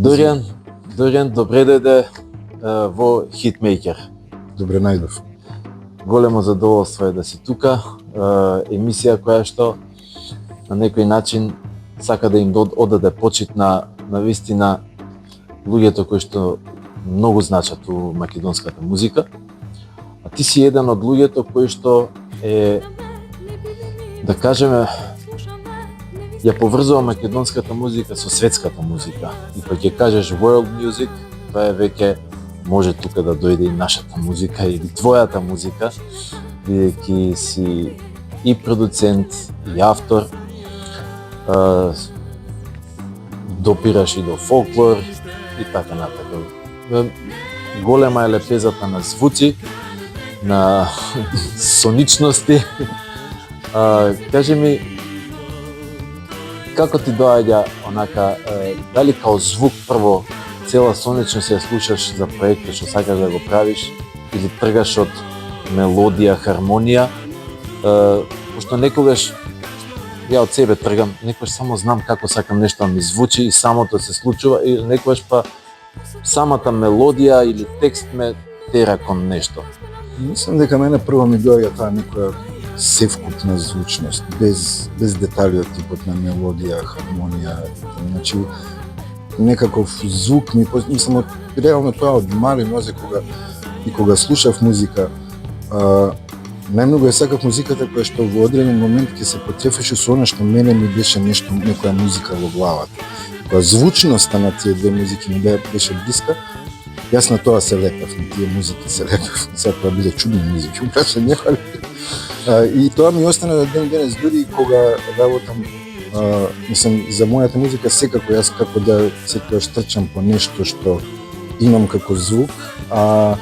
Доријан, добре дојде во Хитмејкер. Добре најдов. Големо задоволство е да си тука. Емисија која што на некој начин сака да им одаде почит на вистина луѓето кои што многу значат у македонската музика. А ти си еден од луѓето кои што е, да кажеме, ја поврзува македонската музика со светската музика. И кога ќе кажеш world music, тоа е веќе може тука да дојде и нашата музика или твојата музика, бидејќи си и продуцент, и автор, допираш и до фолклор и така натака. Голема е лепезата на звуци, на соничности. Кажи ми, како ти доаѓа онака, дали као звук прво цела соничност ја слушаш за проектот што сакаш да го правиш, или тргаш од мелодија, хармонија, пошто некогаш ја од себе тргам, некогаш само знам како сакам нешто да ми звучи и самото се случува, и некогаш па самата мелодија или текст ме тера кон нешто. Мислам дека мене прво ми доаѓа таа некоја севкупна звучност, без детали од типот на мелодија, хармонија, значи некаков звук ми, мислам, реално тоа од мали нозе кога слушав музика, најмногу ја сакав музиката која што во одреден момент ќе се потрефеше со она што мене ми беше нешто, некоја музика во главата. Кога звучноста на тие две музики ми беше блиска, јас на тоа се лепев, на тие музики се лепев. Сега тоа биле чудни музики, обаче нехали. И тоа ми остана до ден денес, дури кога работам, мислам, за мојата музика секако јас како да секогаш трчам по нешто што имам како звук, а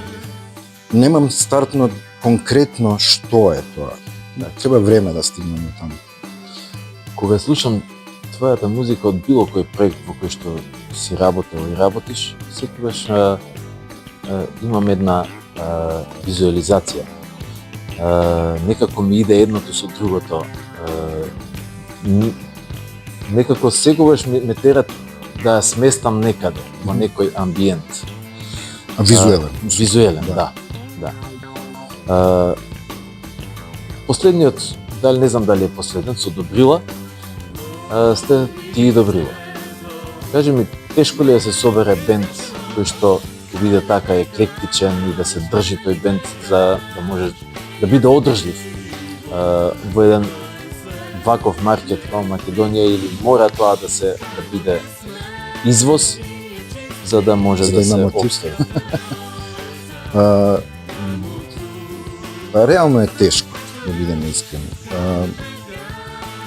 немам стартно конкретно што е тоа. Треба време да стигнем до таму. Кога слушам твојата музика од било кој проект во кој што си работел и работиш, секогаш имам една визуализација. Некако ми иде едното со другото. Некако секогаш ме терат да ја сместам некаде, во некој амбиент. Визуелен. Визуелен, да. Последниот, дали не знам дали е последен, со Добрила, сте ти и Добрила. Кажи ми, тешко ли е да се собере бенд кој што ќе биде така еклектичен и да се држи тој бенд за да може да биде одржлив во еден ваков маркет како Македонија, или мора тоа да биде извоз за да може да се обстои? Реално е тешко, да бидеме искрени.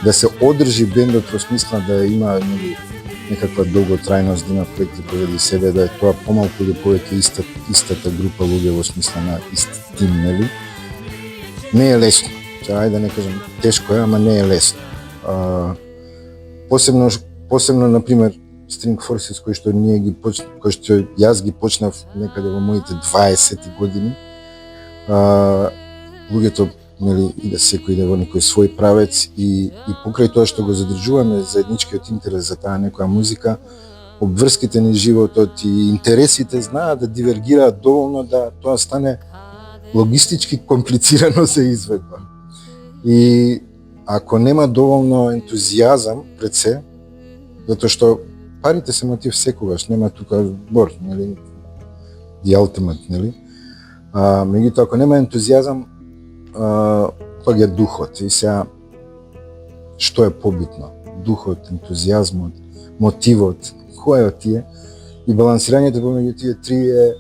Да се одржи бендот во смисла да има некаква долготрајност, да има проекти поради себе, да е тоа помалку или повеќе истата група луѓе во смисла на ист тим, нели? Не е лесно. Ајде да не кажам тешко е, ама не е лесно. Посебно например String Forces кој што јас ги почнав некаде во моите 20 години. Луѓето, нели, иде секој иде во некој свој правец и покрај тоа што го задржуваме заедничкиот интерес за таа некоја музика, обврските ни животот и интересите знаат да дивергираат доволно да тоа стане логистички комплицирано за изведба. И ако нема доволно ентузијазам пред се, затоа што парите се мотив секогаш, нема тука збор, нели, the ultimate, нели? Меѓутоа, ако нема ентузијазам, паѓа духот. И сега, што е побитно? Духот, ентузијазмот, мотивот, кој е од тие? И балансирањето помеѓу тие три е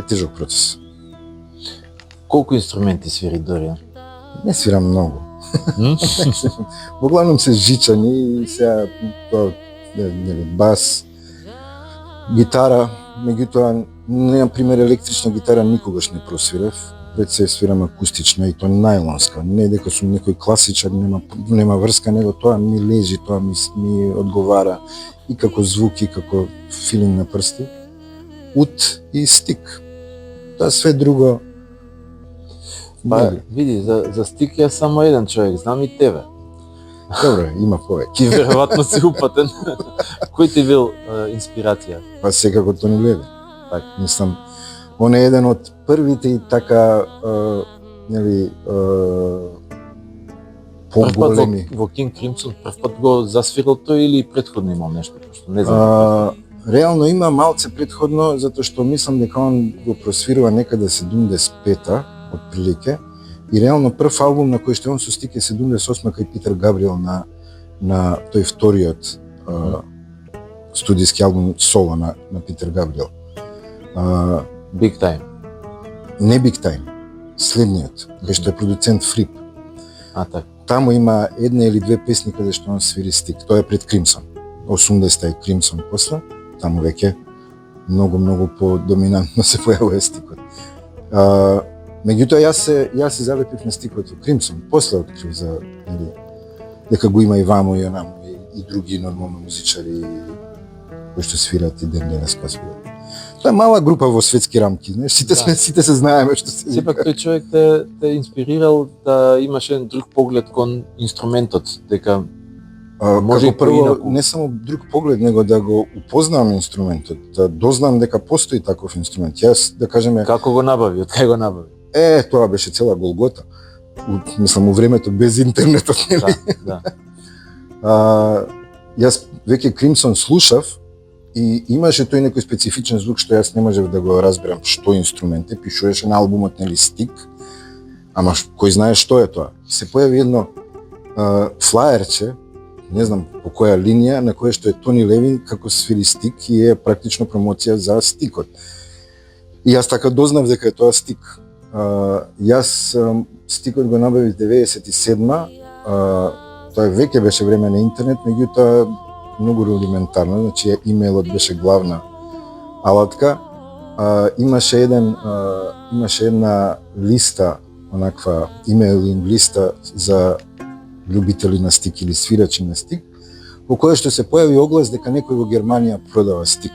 тежок процес. Колку инструменти свири Доријан? Не свирам многу. Во главном се жичани и сега тоа бас, гитара, меѓутоа, например, електрична гитара никогаш не просвирав, пред се свирам акустична и тоа најлонска, не дека сум некој класичар, нема врска, него тоа ми лежи, тоа ми одговара и како звук и како филинг на прсти. Ут и стик. Тоа све друго. Па, види, за стик ја само еден човек, знам и тебе. Добро, има повеќе. Ки веројатно си упатен. Кој ти бил инспирација? Па секако Тони Леви. Так. Мислам, он е еден од првите и така нели Прв пат поголеми. во King Crimson, прв пат го засвирил тој или претходно имал нешто, пошто не знам. Реално има малце претходно, затоа што мислам дека он го просвирува некаде 75-та, отприлике. И реално прв албум на кој што он со Стик е 78 кај Питер Габриел на тој вториот студиски албум соло на Питер Габриел. Big Time. Не Big Time, следниот, кај што е продуцент Фрип. Так. Таму има една или две песни каде што он свири Стик. Тоа е пред Crimson. 80-та е Crimson после, таму веќе многу по-доминантно се појавува Стикот. Меѓутоа јас се залепив на Стикот во Crimson, после открив за дека го има и вамо и онаму и други нормално музичари кои што свират и ден денес пасуваат. Тоа е мала група во светски рамки, знаеш, сите се знаеме што се Сепак вика. тој човек те инспирирал да имаш еден друг поглед кон инструментот, дека може и Како прво, поинаку. не само друг поглед, него да го упознавам инструментот, да дознам дека постои таков инструмент. Јас, да кажеме, Како го набави, од кај го набави? тоа беше цела голгота. Мислам, у времето без интернетот, нели? Да. Јас веќе Crimson слушав и имаше тој некој специфичен звук што јас не можев да го разберам што инструмент е, пишуваше на албумот, нели, Стик, ама кој знае што е тоа. Се појави едно флаерче, не знам по која линија, на која што е Тони Левин како свири Стик и е практично промоција за Стикот. И јас така дознав дека е тоа Стик. Јас Стикот го набавив 97-ма, тоа веќе беше време на интернет, меѓутоа многу рудиментарно, значи имејлот беше главна алатка. Имаше една листа, онаква имејл листа за љубители на Стик или свирачи на Стик, во која што се појави оглас дека некој во Германија продава Стик.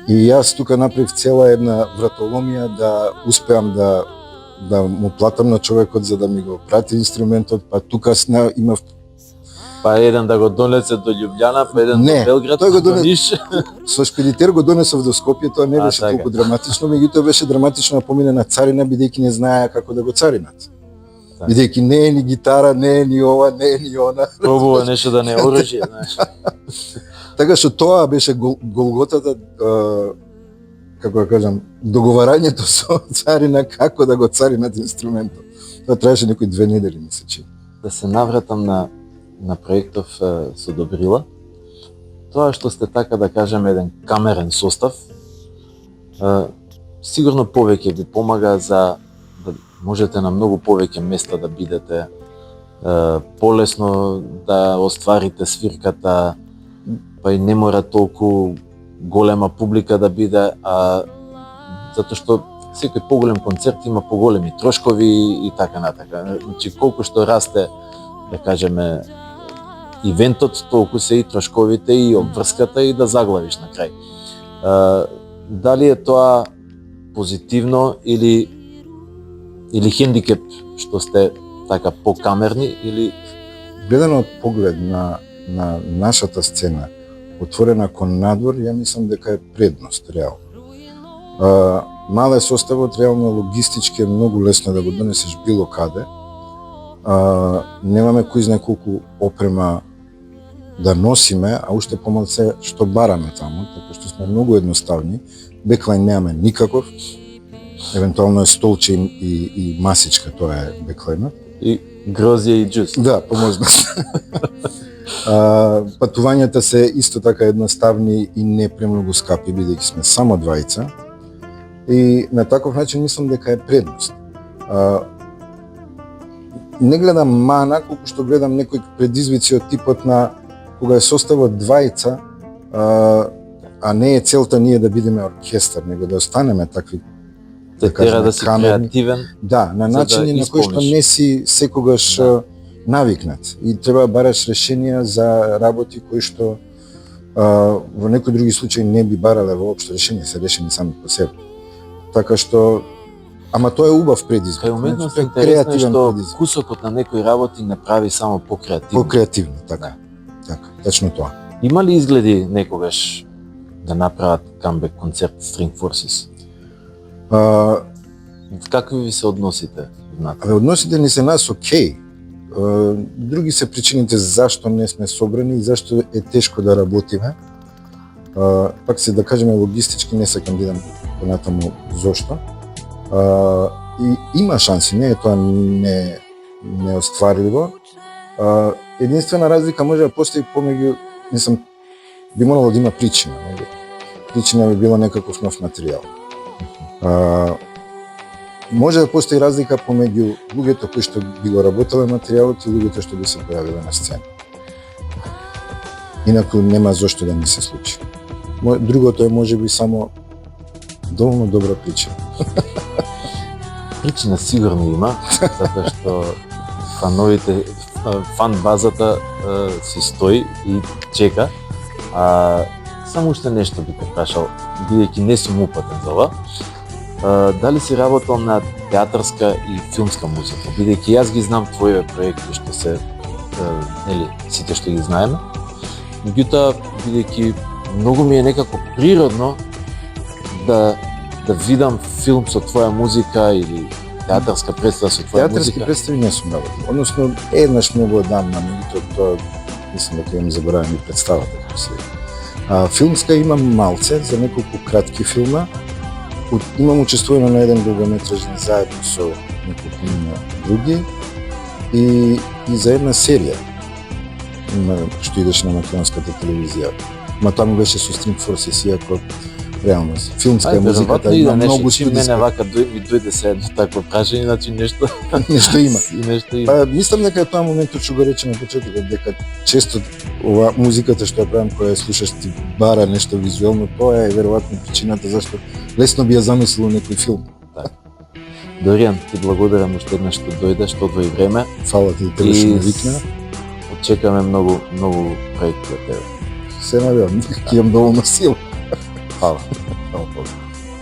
И јас тука направив цела една вратоломија да успеам да му платам на човекот за да ми го прати инструментот, па тука имав Па еден да го донесе до Љубљана, па еден Не, до Белград, тој го до донесе- Ниш. со шпедитер го донесов до Скопје, тоа не беше така. толку драматично, меѓутоа беше драматично да помине на царина бидејќи не знаеа како да го царинат. Така. Бидејќи не е ни гитара, не е ни ова, не е ни она. Пробува нешто да не е оружје, знаеш. Така што тоа беше голготата, како да кажам, договарањето со царина како да го царинат инструментот. Тоа траеше некои 2 недели, ми се чини. Да се навратам на проектов со Добрила. Тоа што сте така да кажем еден камерен состав, сигурно повеќе ви помага за да можете на многу повеќе места да бидете, полесно да остварите свирката, па и не мора толку голема публика да биде, затоа што секој поголем концерт има поголеми трошкови и така натака. Значи колку што расте, да кажеме, ивентот, толку се и трошковите и обврската и да заглавиш на крај. Дали е тоа позитивно или хендикеп што сте така покамерни или Гледано од поглед на нашата сцена, отворена кон надвор, ја мислам дека е предност, реално. Мал е составот, реално логистички е многу лесно да го донесеш било каде. Немаме кој знае колку опрема да носиме, а уште помалце што бараме таму, така што сме многу едноставни. Беклайн немаме никаков, евентуално е столче и масичка, тоа е беклайнот. и грозје и џус? Да, поможност. Патувањата се исто така едноставни и не премногу скапи, бидејќи сме само двајца. И на таков начин мислам дека е предност. Не гледам мана, колку што гледам некои предизвици од типот на кога е составот двајца, а не е целта ние да бидеме оркестар, него да останеме такви, Те да кажеме, тера да си камерни. креативен. Да, на за да начини на кои што исполниш. не си секогаш Да. навикнат и треба да бараш решенија за работи кои што во некои други случаи не би барале воопшто решение, се решени сами по себе. Така што Ама тоа е убав предизвик. Кај уметност Значи, тоа е интересно е креативен што предизвик. вкусокот на некои работи не прави само покреативно. По-креативно, така. Така, точно тоа. Има ли изгледи некогаш да направат камбек концерт String Forces? А, Какви ви се односите? Абе, односите ни се нас окей. Други се причините зашто не сме собрани и зашто е тешко да работиме. Пак се да кажеме логистички, не сакам да идам понатаму зошто. И има шанси, не е тоа неостварливо. Единствена разлика може да постои помеѓу, би морало да има причина. Нели? Причина би било некаков нов материјал. Може да постои разлика помеѓу луѓето кои што би го работеле материјалот и луѓето што би се појавиле на сцена. Инаку нема зошто да не се случи. Другото е можеби само доволно добра причина. Причина сигурно има, затоа што фан базата си стои и чека. Само уште нешто би те прашал, бидејќи не сум упатен за ова. Дали си работел на театарска и филмска музика? Бидејќи јас ги знам твоите проекти што се, нели, сите што ги знаеме. Меѓутоа, бидејќи многу ми е некако природно да видам филм со твоја музика или театарска представа со твоја Театарски музика. представи не сум работил. Односно, еднаш многу одамна, меѓутоа тоа мислам дека имам заборавени представата како се. Филмска имам малце за неколку кратки филма. Имам учествувано на еден долгометражен заедно со неколку други и за една серија што идеше на македонската телевизија. Ма таму беше со String Forces, иако реално филмска музиката има многу студиска. студиска. Мене вака ми дојде се едно такво прашање, значи нешто Нешто има. Нешто има. Мислам дека е тоа моментот што го рече на почетокот, дека често ова музиката што ја правам, која ја слушаш, ти бара нешто визуелно, тоа е веројатно причината зашто лесно би ја замислил некој филм. Доријан, ти благодарам уште еднаш што дојдеш, што одвои време. Фала ти тебе што ме викна. Очекуваме многу проекти од тебе. Се надевам, ќе имам доволно сила. Фала. Фала.